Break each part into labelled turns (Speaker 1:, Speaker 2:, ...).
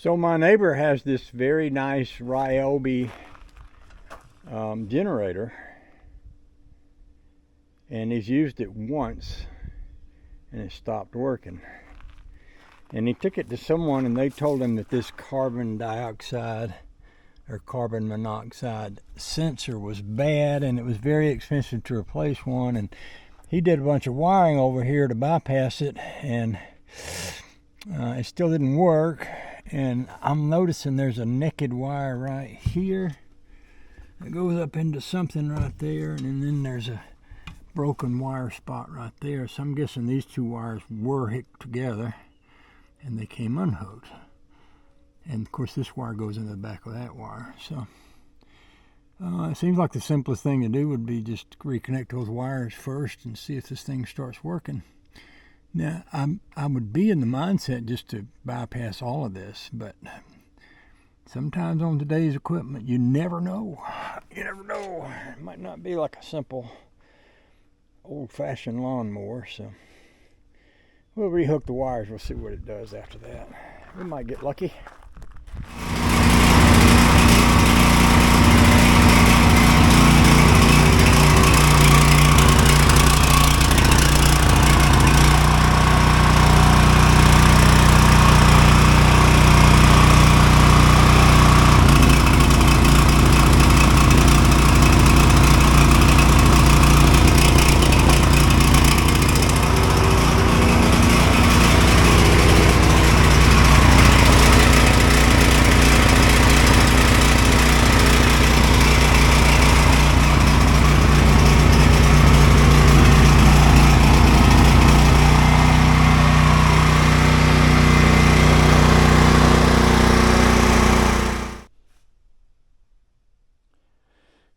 Speaker 1: So my neighbor has this very nice Ryobi generator, and he's used it once and it stopped working. And he took it to someone and they told him that this carbon dioxide or carbon monoxide sensor was bad and it was very expensive to replace one. And he did a bunch of wiring over here to bypass it, and it still didn't work. And I'm noticing there's a naked wire right here that goes up into something right there, and then there's a broken wire spot right there. So I'm guessing these two wires were hooked together and they came unhooked. And of course this wire goes into the back of that wire. So it seems like the simplest thing to do would be just reconnect those wires first and see if this thing starts working. Now, I would be in the mindset just to bypass all of this, but sometimes on today's equipment, you never know. You never know. It might not be like a simple old-fashioned lawnmower, so we'll rehook the wires. We'll see what it does after that. We might get lucky.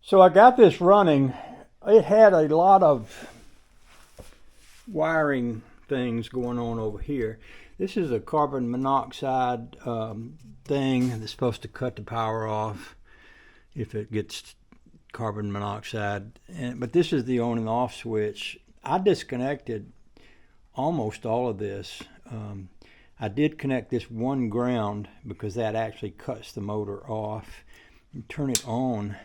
Speaker 1: So I got this running. It had a lot of wiring things going on over here. This is a carbon monoxide thing that's supposed to cut the power off if it gets carbon monoxide. But this is the on and off switch. I disconnected almost all of this. I did connect this one ground because that actually cuts the motor off. You turn it on,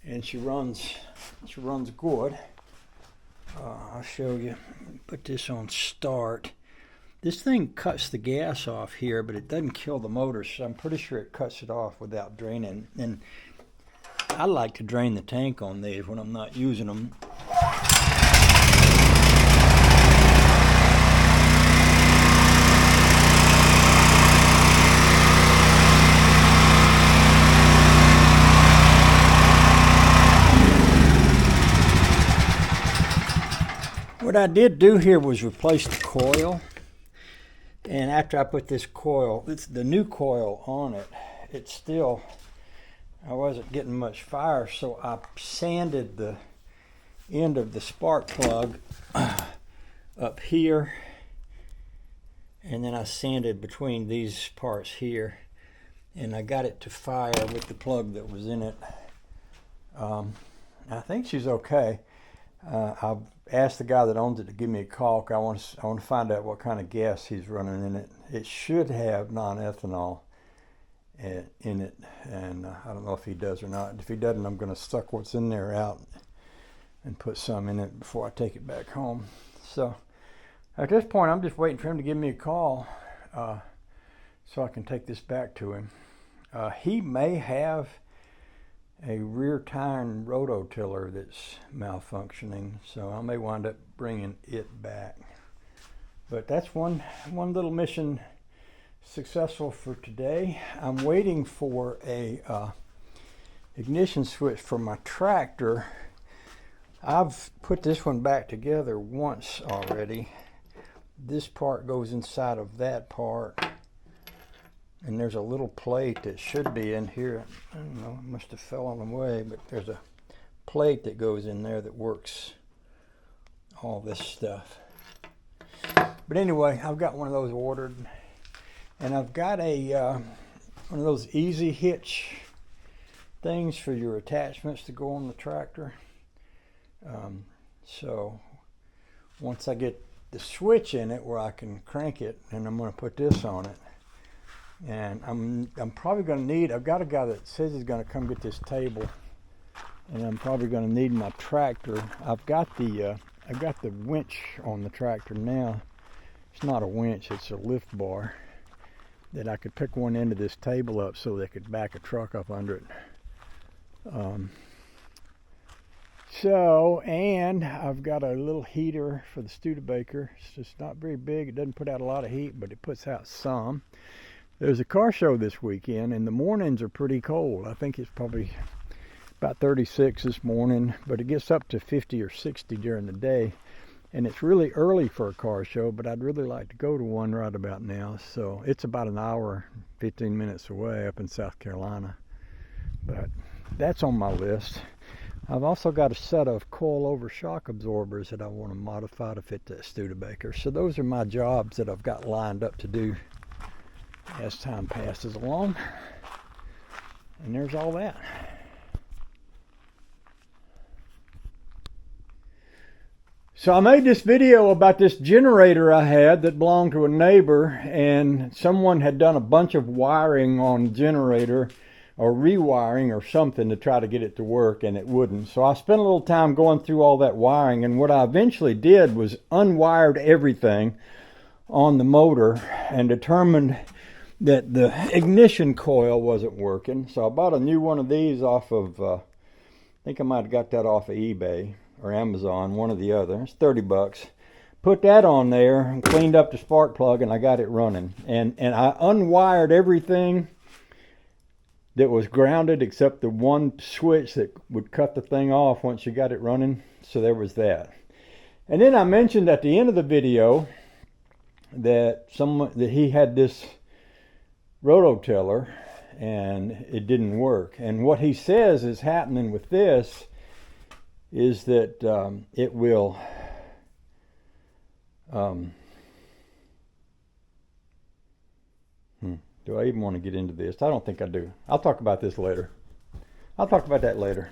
Speaker 1: and she runs good. I'll show you. Put this on start. This thing cuts the gas off here, but it doesn't kill the motor, so I'm pretty sure it cuts it off without draining. And I like to drain the tank on these when I'm not using them. What I did do here was replace the coil, and after I put this coil, it's the new coil on it, it's still, I wasn't getting much fire, so I sanded the end of the spark plug up here, and then I sanded between these parts here, and I got it to fire with the plug that was in it. I think she's okay. I've asked the guy that owns it to give me a call. I want to find out what kind of gas he's running in it. It should have non-ethanol in it, and I don't know if he does or not. If he doesn't, I'm going to suck what's in there out and put some in it before I take it back home. So at this point, I'm just waiting for him to give me a call so I can take this back to him. He may have a rear tire rototiller that's malfunctioning, so I may wind up bringing it back. But that's one little mission successful for today. I'm waiting for a ignition switch for my tractor. I've put this one back together once already. This part goes inside of that part, and there's a little plate that should be in here. I don't know, it must have fell on the way, but there's a plate that goes in there that works all this stuff. But anyway, I've got one of those ordered, and I've got a one of those easy hitch things for your attachments to go on the tractor. So once I get the switch in it where I can crank it, and I'm going to put this on it, And I'm probably going to need, I've got a guy that says he's going to come get this table, and I'm probably going to need my tractor. I've got the winch on the tractor now. It's not a winch, it's a lift bar that I could pick one end of this table up so they could back a truck up under it. And I've got a little heater for the Studebaker. It's just not very big. It doesn't put out a lot of heat, but it puts out some. There's a car show this weekend, and the mornings are pretty cold. I think it's probably about 36 this morning, but it gets up to 50 or 60 during the day. And it's really early for a car show, but I'd really like to go to one right about now. So it's about an hour, 15 minutes away up in South Carolina. But that's on my list. I've also got a set of coil-over shock absorbers that I want to modify to fit that Studebaker. So those are my jobs that I've got lined up to do as time passes along. And there's all that. So I made this video about this generator I had that belonged to a neighbor, and someone had done a bunch of wiring on the generator, or rewiring or something, to try to get it to work, and it wouldn't. So I spent a little time going through all that wiring, and what I eventually did was unwired everything on the motor and determined that the ignition coil wasn't working. So I bought a new one of these off of, I think I might have got that off of eBay or Amazon, one or the other. It's 30 bucks. Put that on there and cleaned up the spark plug, and I got it running. And I unwired everything that was grounded except the one switch that would cut the thing off once you got it running. So there was that. And then I mentioned at the end of the video that he had this rototiller and it didn't work. And what he says is happening with this is that it will do I even want to get into this? I don't think I do. I'll talk about this later. I'll talk about that later.